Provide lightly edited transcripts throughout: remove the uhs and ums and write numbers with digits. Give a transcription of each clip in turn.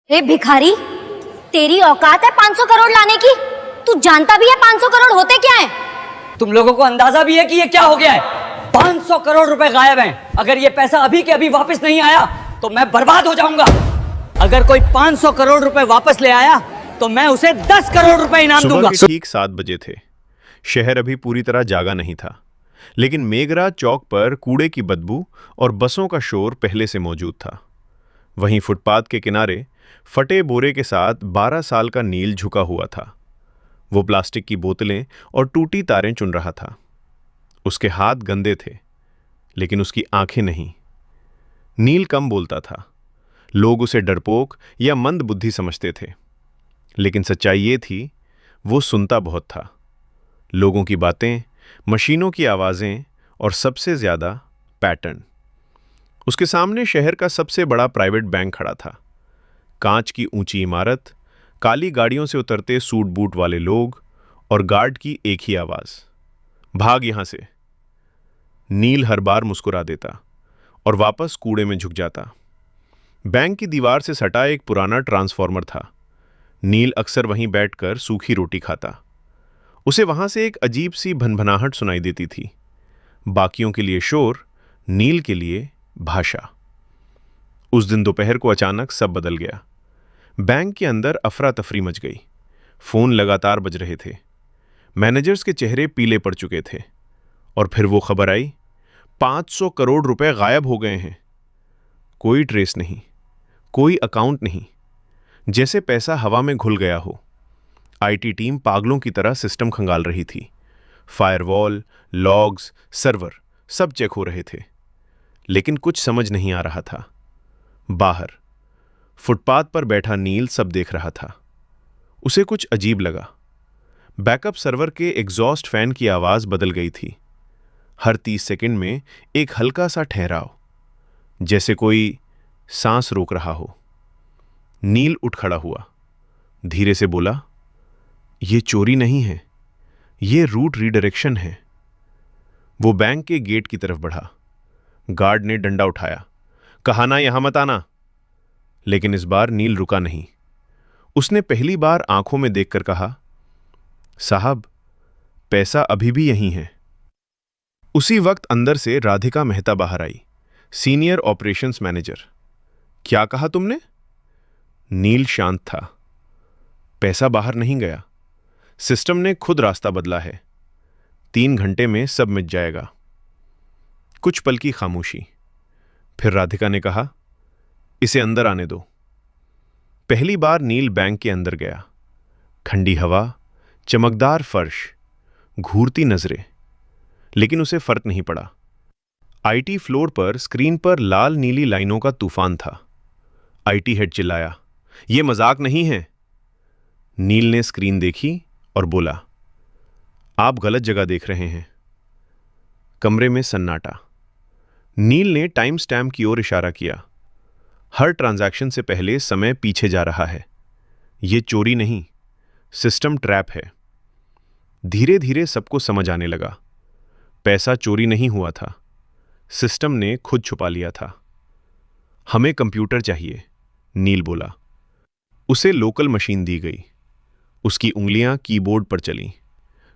हे भिखारी, तेरी औकात है 500 करोड़ लाने की? तू जानता भी है 500 करोड़ होते क्या है? तुम लोगों को अंदाजा भी है कि ये क्या हो गया है? 500 करोड़ रुपए गायब हैं। अगर ये पैसा अभी के अभी वापस नहीं आया तो मैं बर्बाद हो जाऊंगा। अगर कोई 500 करोड़ रुपए वापस ले आया तो मैं उसे 10 करोड़ रुपए इनाम दूंगा। सुबह के ठीक 7 बजे थे। शहर अभी पूरी तरह जागा नहीं था, लेकिन मेघराज चौक पर कूड़े की बदबू और बसों का शोर पहले से मौजूद था। वहीं फुटपाथ के किनारे फटे बोरे के साथ 12 साल का नील झुका हुआ था। वो प्लास्टिक की बोतलें और टूटी तारें चुन रहा था। उसके हाथ गंदे थे, लेकिन उसकी आंखें नहीं। नील कम बोलता था। लोग उसे डरपोक या मंद बुद्धि समझते थे, लेकिन सच्चाई ये थी, वो सुनता बहुत था। लोगों की बातें, मशीनों की आवाज़ें और सबसे ज़्यादा पैटर्न। उसके सामने शहर का सबसे बड़ा प्राइवेट बैंक खड़ा था। कांच की ऊंची इमारत, काली गाड़ियों से उतरते सूट बूट वाले लोग और गार्ड की एक ही आवाज़, भाग यहां से। नील हर बार मुस्कुरा देता और वापस कूड़े में झुक जाता। बैंक की दीवार से सटा एक पुराना ट्रांसफॉर्मर था। नील अक्सर वहीं बैठकर सूखी रोटी खाता। उसे वहां से एक अजीब सी भनभनाहट सुनाई देती थी। बाकियों के लिए शोर, नील के लिए भाषा। उस दिन दोपहर को अचानक सब बदल गया। बैंक के अंदर अफरा तफरी मच गई। फोन लगातार बज रहे थे। मैनेजर्स के चेहरे पीले पड़ चुके थे। और फिर वो खबर आई, 500 करोड़ रुपए गायब हो गए हैं। कोई ट्रेस नहीं, कोई अकाउंट नहीं, जैसे पैसा हवा में घुल गया हो। आईटी टीम पागलों की तरह सिस्टम खंगाल रही थी। फायरवॉल, लॉग्स, सर्वर सब चेक हो रहे थे, लेकिन कुछ समझ नहीं आ रहा था। बाहर फुटपाथ पर बैठा नील सब देख रहा था। उसे कुछ अजीब लगा। बैकअप सर्वर के एग्जॉस्ट फैन की आवाज बदल गई थी। हर 30 सेकंड में एक हल्का सा ठहराव, जैसे कोई सांस रोक रहा हो। नील उठ खड़ा हुआ, धीरे से बोला, यह चोरी नहीं है, यह रूट रीडायरेक्शन है। वो बैंक के गेट की तरफ बढ़ा। गार्ड ने डंडा उठाया, कहा ना यहां मत आना। लेकिन इस बार नील रुका नहीं। उसने पहली बार आंखों में देखकर कहा, साहब, पैसा अभी भी यहीं है। उसी वक्त अंदर से राधिका मेहता बाहर आई, सीनियर ऑपरेशंस मैनेजर। क्या कहा तुमने? नील शांत था। पैसा बाहर नहीं गया, सिस्टम ने खुद रास्ता बदला है। 3 घंटे में सब मिट जाएगा। कुछ पल की खामोशी। फिर राधिका ने कहा, इसे अंदर आने दो। पहली बार नील बैंक के अंदर गया। ठंडी हवा, चमकदार फर्श, घूरती नजरें, लेकिन उसे फर्क नहीं पड़ा। आईटी फ्लोर पर स्क्रीन पर लाल नीली लाइनों का तूफान था। आईटी हेड चिल्लाया, यह मजाक नहीं है। नील ने स्क्रीन देखी और बोला, आप गलत जगह देख रहे हैं। कमरे में सन्नाटा। नील ने टाइम स्टैम्प की ओर इशारा किया। हर ट्रांजैक्शन से पहले समय पीछे जा रहा है। यह चोरी नहीं, सिस्टम ट्रैप है। धीरे धीरे सबको समझ आने लगा। पैसा चोरी नहीं हुआ था, सिस्टम ने खुद छुपा लिया था। हमें कंप्यूटर चाहिए, नील बोला। उसे लोकल मशीन दी गई। उसकी उंगलियां कीबोर्ड पर चलीं।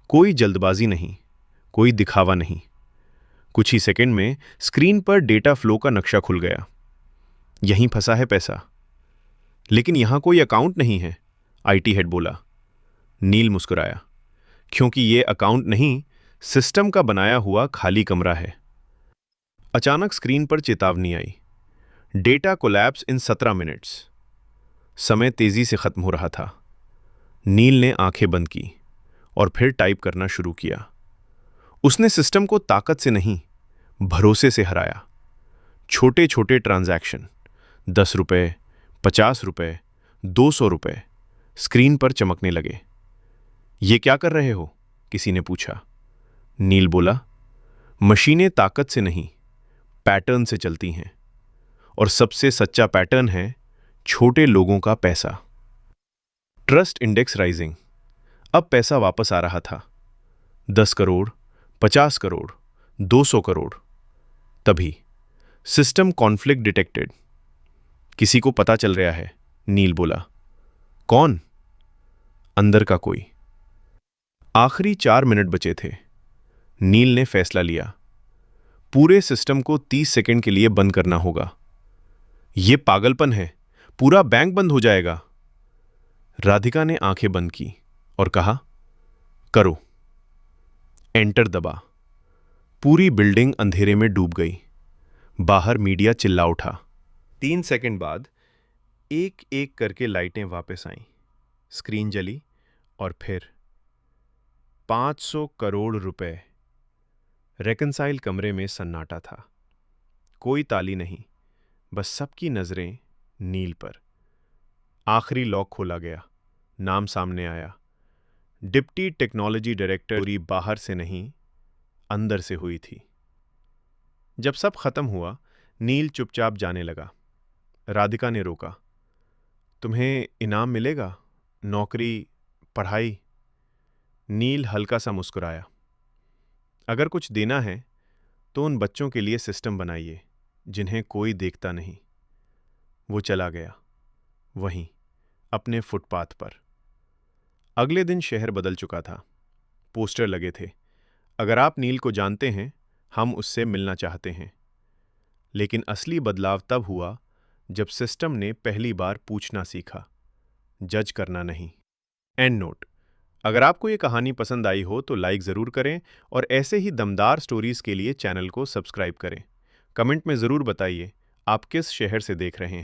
कोई जल्दबाजी नहीं, कोई दिखावा नहीं। कुछ ही सेकंड में स्क्रीन पर डेटा फ्लो का नक्शा खुल गया। यहीं फंसा है पैसा। लेकिन यहां कोई अकाउंट नहीं है, आईटी हेड बोला। नील मुस्कुराया, क्योंकि यह अकाउंट नहीं, सिस्टम का बनाया हुआ खाली कमरा है। अचानक स्क्रीन पर चेतावनी आई, डेटा कोलैप्स इन 17 मिनट्स। समय तेजी से खत्म हो रहा था। नील ने आंखें बंद की और फिर टाइप करना शुरू किया। उसने सिस्टम को ताकत से नहीं, भरोसे से हराया। छोटे छोटे ट्रांजैक्शन, 10 रुपए, 50 रुपए, 200 रुपए स्क्रीन पर चमकने लगे। ये क्या कर रहे हो? किसी ने पूछा। नील बोला, मशीनें ताकत से नहीं, पैटर्न से चलती हैं। और सबसे सच्चा पैटर्न है छोटे लोगों का पैसा। Trust index rising. अब पैसा वापस आ रहा था। 10 करोड़, 50 करोड़, 200 करोड़। तभी सिस्टम कॉन्फ्लिक्ट डिटेक्टेड। किसी को पता चल रहा है, नील बोला। कौन? अंदर का कोई। आखिरी 4 मिनट बचे थे। नील ने फैसला लिया, पूरे सिस्टम को 30 सेकंड के लिए बंद करना होगा। यह पागलपन है, पूरा बैंक बंद हो जाएगा। राधिका ने आंखें बंद की और कहा, करो। एंटर दबा। पूरी बिल्डिंग अंधेरे में डूब गई। बाहर मीडिया चिल्ला उठा। 3 सेकंड बाद एक एक करके लाइटें वापस आईं। स्क्रीन जली और फिर 500 करोड़ रुपए। रेकनसाइल कमरे में सन्नाटा था। कोई ताली नहीं, बस सबकी नजरें नील पर। आखिरी लॉक खोला गया। नाम सामने आया। डिप्टी टेक्नोलॉजी डायरेक्टर बाहर से नहीं, अंदर से हुई थी। जब सब खत्म हुआ, नील चुपचाप जाने लगा। राधिका ने रोका। तुम्हें इनाम मिलेगा? नौकरी, पढ़ाई? नील हल्का सा मुस्कुराया। अगर कुछ देना है तो उन बच्चों के लिए सिस्टम बनाइए जिन्हें कोई देखता नहीं। वो चला गया, वहीं अपने फुटपाथ पर। अगले दिन शहर बदल चुका था। पोस्टर लगे थे, अगर आप नील को जानते हैं, हम उससे मिलना चाहते हैं। लेकिन असली बदलाव तब हुआ जब सिस्टम ने पहली बार पूछना सीखा, जज करना नहीं। एंड नोट: अगर आपको ये कहानी पसंद आई हो तो लाइक ज़रूर करें और ऐसे ही दमदार स्टोरीज के लिए चैनल को सब्सक्राइब करें। कमेंट में ज़रूर बताइए आप किस शहर से देख रहे हैं।